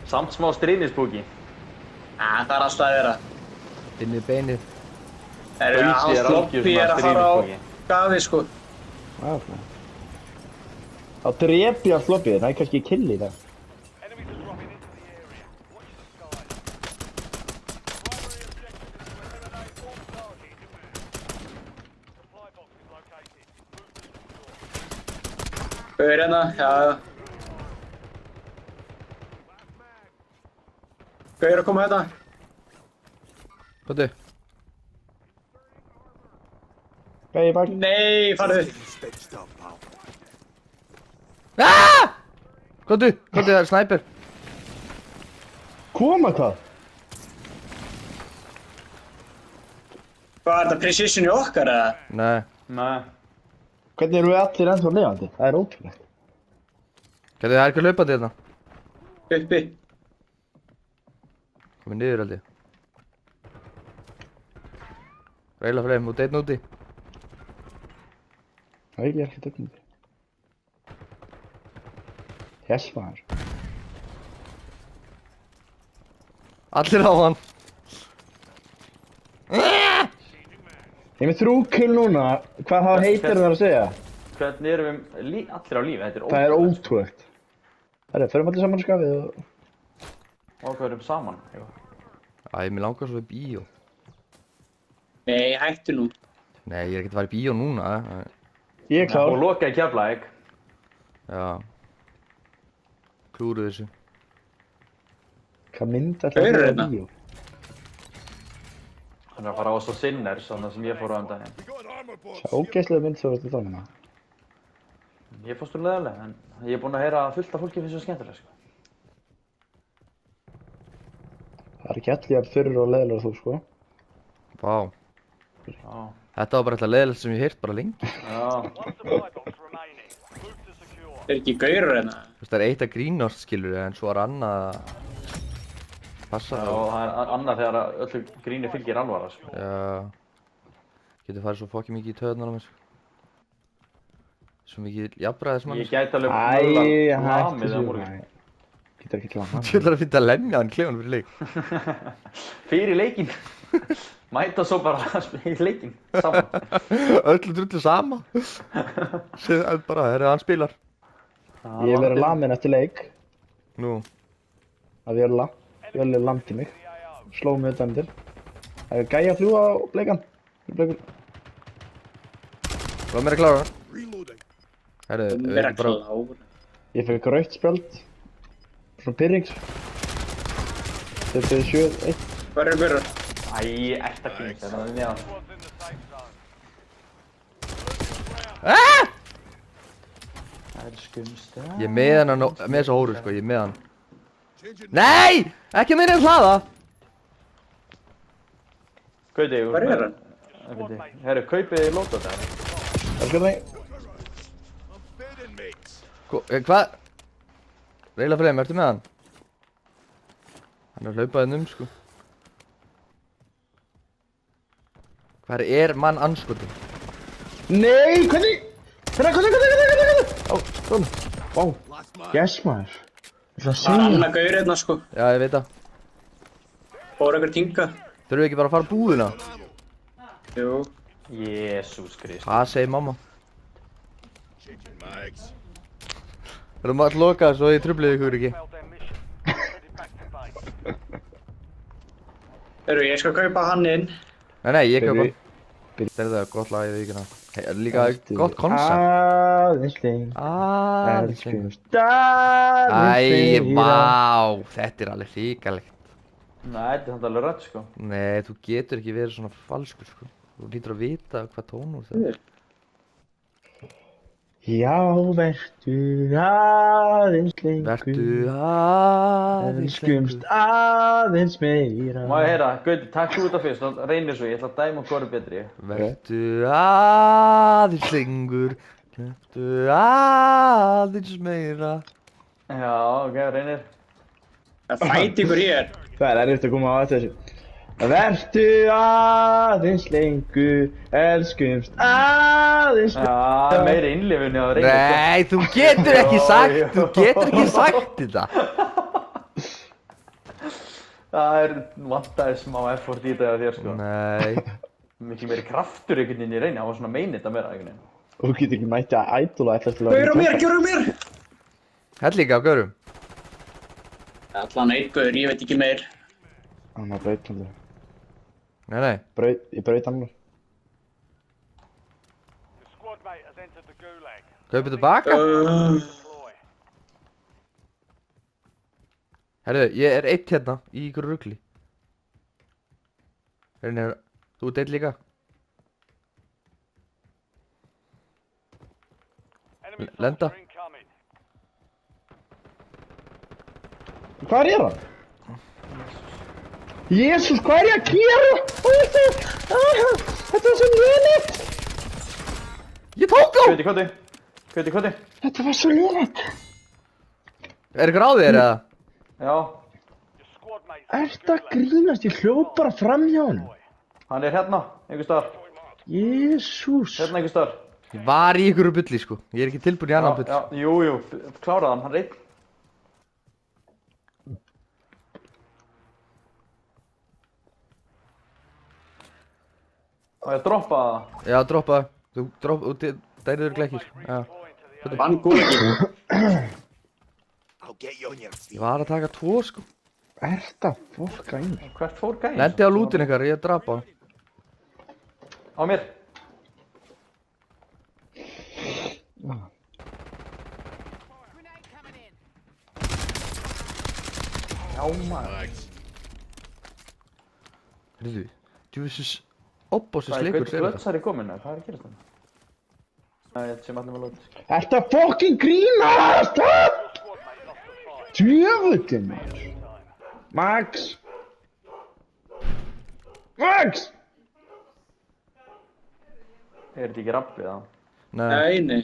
Samt smá stríðnisbúki. Það er alltaf að vera. Inn í beinið. Hans Floppy að fara á gafi, sko. Þá drep ég að Floppy, það er kannski kill í það. Gaur hérna, já. Gaur að koma hérna. Hvað þau? Gæði bak. Nei, farðu. Aaaaah! Hvað þau? Það er snæper. Koma hvað? Hvað er þetta, precision í okkar, eða? Nei. Nei. Hvernig eru við allir ennþá lifandi? Það er ótrúlegt. Hvað þau, það er ekki hlaupandi hérna. Uppi. Komið niður held ég. Reyla frem, út einn úti. Það er ekki einn úti. Þess maður. Allir á hann. Ég er með 3 kill núna. Hvað það heitir það að segja? Hvernig erum við allir á lífi? Þetta er ótrúlegt. Það er ótrúlegt. Herri, förum allir saman í skafið og... Og hvað erum saman? Æ, mér langar svo í bíó. Nei, hættu nú. Nei, ég er ekkert að fara í bíó núna. Ég er klár. Og lokaði Keflavík. Já. Klúru þessu. Hvað mynd ætlaði að vera í bíó? Hann er að fara á svo Sinners, þannig sem ég fór á daginn. Það ógeðslega mynd svo þetta þannig. Ég fórst úr leðilega, en ég er búinn að heyra að fullt af fólki finnst svo skemmtilega, sko. Það er ekki allir jafn þurr og leðilega þú, sko. Vá. Já. Þetta var bara eitthvað leiðilegt sem ég heyrt bara lengi. Já. Er ekki gaurur hérna? Þú veist, það er eitt að grínast, skilur, en svo er annað að passa Já, og það er annað þegar öllu gríni fylgir alvara, sko. Já. Getur farið svo fokkið mikið í töðunar á mér, sko. Svo mikið jafnræðismann. Ég gæti alveg lamið á morgun. Getur ekki lamið. Þú ætlar að finna að lemja hann klefanum fyrir leik. Fyrir leikinn. Mæta svo bara í leikinn, saman. Öllu drullu sama. Segðu bara, hann spilar. Ég hef verið lamin eftir leik. Nú. Að Vjölla. Vjölla lamdi mig. Sló mig utan til. Það er gæja að fljúa á bleikan. Hvað mér að klára? Herru, Mér að klára. Ég fekk rautt spjöld. Svona pyrrings. 27-1. Hvað er byrður? Æ, ekta kynnt, þetta er neðan. Það er skumstað. Ég er með hann með þessa hóru, sko, ég er með hann. Nei! Ekki með henni hlaða! Gauti, Hvað er hann? Herru, kaupið þið lóta þetta. Það er mig. Hvað? Reyla frem, ertu með hann? Hann er hlaupaðinn sko. Hvar er mann anskotin? Nei, hvernig? Hvernig? Á, svona. Vá. Yes, maður. Það er annað gaur hérna, sko. Já, ég veit það. Fór einhver tinga. Þurfum við ekki bara að fara á búðina? Jú. Jésús Krist. Hvað segir mamma? Það er maður að loka svo ég trufliði ykkur ekki. Heyrðu, ég skal kaupa hann inn. Nei, ég kaupa. Þetta er það gott lag í vikuna. Líka gott koncept. Aðeins lengur. Aðeins lengur. Æ, vá. Þetta er alveg hrikalegt. Nei, þetta er samt alveg rætt, sko. Nei, þú getur ekki verið svona falskur, sko. Þú lítur að vita hvað tónur það er. Já, vertu aðeins lengur. Vertu aðeins Elskumst aðeins meira. Má ég heyra, Gauti, takk þú þetta fyrst, þá reynir svo, ég ætla að dæma hvort er betri. Vertu aðeins lengur. Vertu aðeins meira. Já, ok, reynir. Það fæti ykkur hér. Það er erfitt að koma á þessu. Vertu aðeins lengur, elskumst aðeins Já, meiri innlifunni á reynir. Nei, þú getur ekki sagt þetta. Það vantaði smá effort í þetta hjá þér, sko. Nei. Mikið meiri kraftur einhvern veginn í reyni, það var svona meinið þetta meira einhvern veginn. Þú getur ekki mætti að ædol og ætla til að... Gaur á mér, gaur á mér! Hell líka á gaurum. Allan einn gaur, ég veit ekki meir. Hann var braut hann. Nei. Ég braut hann. Kaupið tilbaka? Herru, ég er eitt hérna í ykkur rugli. Þú ert eitt líka. Lenda. Hvað er hann? Jésús, hvað er ég að gera? Þetta var svo lélegt! Ég tók á! Kviti, kviti. Þetta var svo lélegt! Er ykkur á þér eða? Já. Ertu að grínast? Ég hljóp bara fram hjá hann. Hann er hérna, einhvers staðar. Jésús. Hérna einhvers staðar. Ég var í ykkur bulli sko. Ég er ekki tilbúin í annan bull. Já, jú, kláraði hann er einn. Og ég droppa það. Já, droppa það. Það er örugglega ekki sko. Já. Vann góður. Ég var að taka 2 sko. Ertu að fokka inn? Hvert fór gæinn? Lendi á lútin ykkar, ég drapa hann. Á mér. Já maður. Hörðu, djúvissus opbóssis leikur Hvað er glötsari komin? Hvað er að gerast þannig? Það er sem allir var lótið. Ertu að fokkin grínast? Djöfullinn maður. Max! Max! Er þetta ekki rappið það? Nei.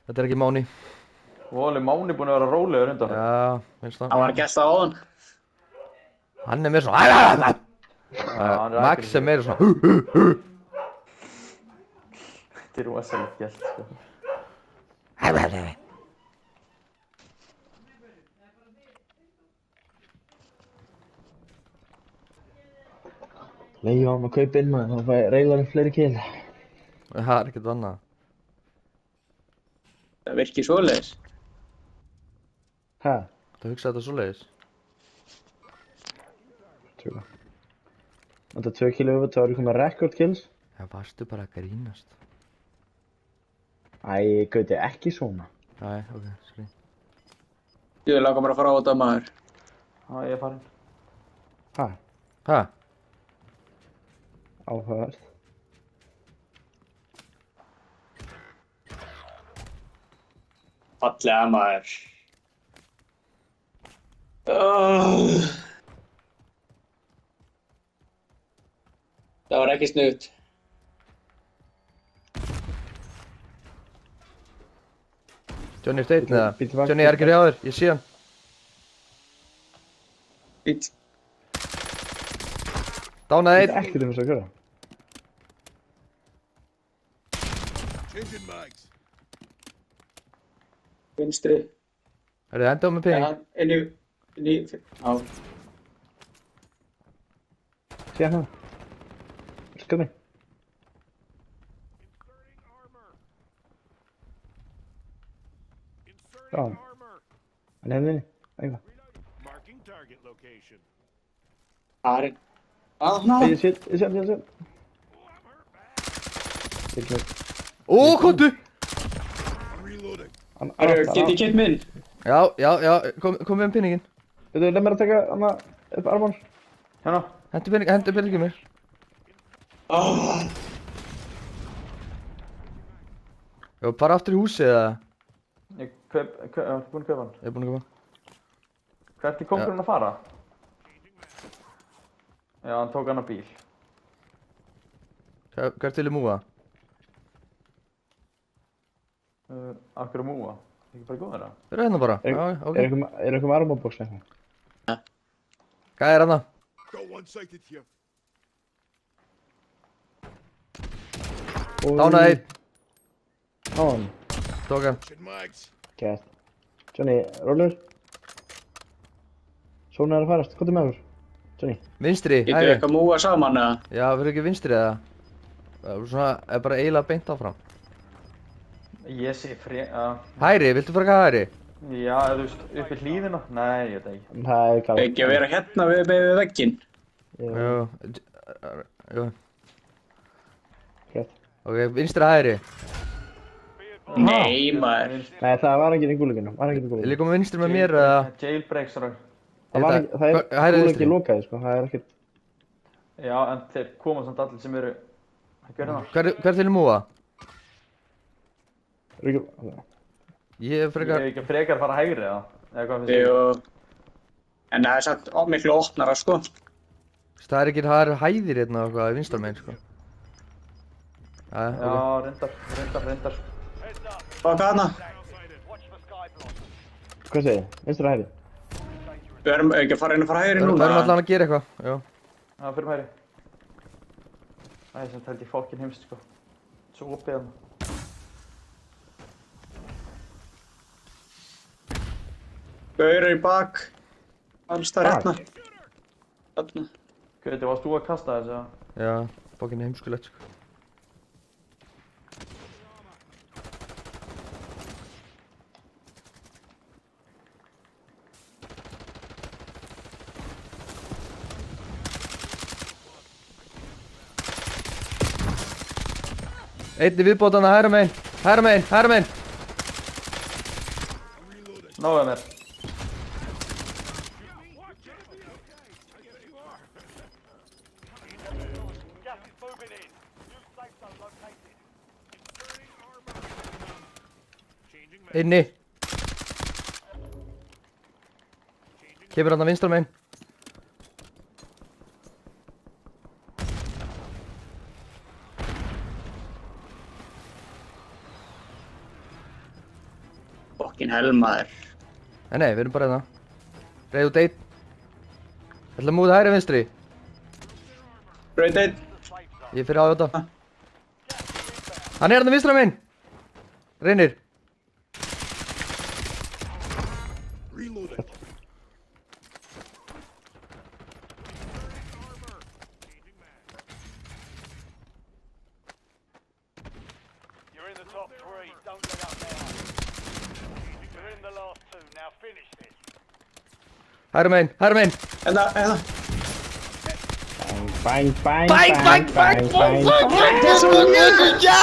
Þetta er ekki Máni. Voli Máni búinn að vera rólegur undan. Já, finnst það. Hann var að gesta á hann. Hann er meira svona hann er Max er meira svona Þetta er rosalegt gælt, sko. Leiði á hann að kaupa inn maður, þá fæ reylarinn fleiri kill. Það er ekkert annað. Það virkir svoleiðis. Hæ? Það hugsa þetta svoleiðis. Tjóka. Þetta 2 kilo yfir, þá er ég komið record kills. Já, varstu bara að grínast. Æ, Gauti, ekki svona. Æ, ok, sorry. Ég langar mér að fara á þetta maður. Já, ég er farinn. Hæ? Hæ? Áhugavert. Fallega maður. Það var ekki snuðt. Johnny er steinn eða? Bíddu bak, Johnny er ekki hjá þér, ég sé hann. Fýtt. Dánaði Þetta er ekkert þess að gera. Vinstri. Er þið enda á með pening? Inn í... Á. Sé hann. Skoði. Já. Hann hefði þinni. Eitthvað. Arinn. Ég sé. Ó, komdu! Get ég kett minn? Já, kom með peningin. Þú leið mér að taka hana upp armón. Hérna. Hentu peningin mér. Já, bara aftur í húsið eða? Ég er búinn að kaupa hann. Ég er búinn að koma. Hvert er kóngurinn að fara? Já, hann tók hann á bíl. Hvert vil ég múa? Af hverju múa? Ekki bara góð þeirra? Þeir eru hérna bara. Já, ok. Er eitthvað með armónbox eitthvað? Hvað er hérna? Dánaði einn. Á hann. Tók hann. Gæt. Johnny, rólur. Svona er að farast. Hvað er með okkur? Johnny. Vinstri, Getur við eitthvað múa saman eða? Já, verður ekki vinstri eða? Það er svona, er bara eiginlega beint áfram. Ég sé Hæri, viltu fara eitthvað hæri? Já, eða þú veist, upp í hlíðina? Nei, ég veit ekki. Það er gáð. Ekki að vera hérna við vegginn. Jú. Gett. Ok, vinstri hæri. Nei, maður. Nei, það var enginn í gúluginu. Vil ég koma vinstri með mér eða? Jailbreak, sorry. Það er gúlugi lokaði, sko. Það er ekkert... Já, en þeir koma samt allir sem eru... Hvað er það? Hver til að múa? Ég er frekar... Ég hef ekki frekar fara hægri, eða? Eða hvað finnst þér? Jú. En það er samt miklu opnara, sko. Það er ekki hæðir hérna og eitthvað vinstar meginn, sko. Já, reyndar. Hvað er þarna? Hvað segir þið? Vinstur að hæri? Við erum ekki að fara inn og fara hægri núna. Við erum allan að gera eitthvað, já. Já, fyrir hægri. Það er samt held ég fokkin heimst, sko. Svo opið hann. Gauður í bak. Alls það hérna. Þarna. Gauti, varst þú að kasta þessu, eða? Já, fokkin heimskulegt, sko. Einni viðbótana, hægra megin. Náðu mér. Inni. Kemur hann að vinstra megin. Fokkin helmaður. Nei, við erum bara hérna. Reið út einn. Ætla að múða hægri vinstri. Braut einn. Ég fyrir á þetta. Hann er hann að vinstra megin. Reynir. Hægra megin. Hérna. Bang. Já!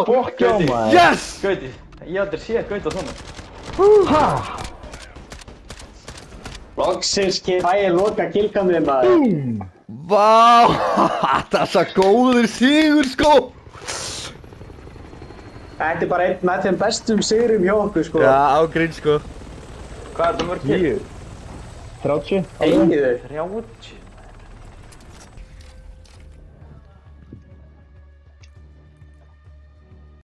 Fokkjá, maður. Yes! Gauti, ég aldrei séð Gauta svona. Loksins fæ ég loka killkamið maður. Vá! Það er svo góður sigur, sko! Þetta er bara einn með þeim bestum sigurum hjá okkur, sko. Já, ágrín, sko. Hvað er það mörg kill? 30. Egiðu. 30?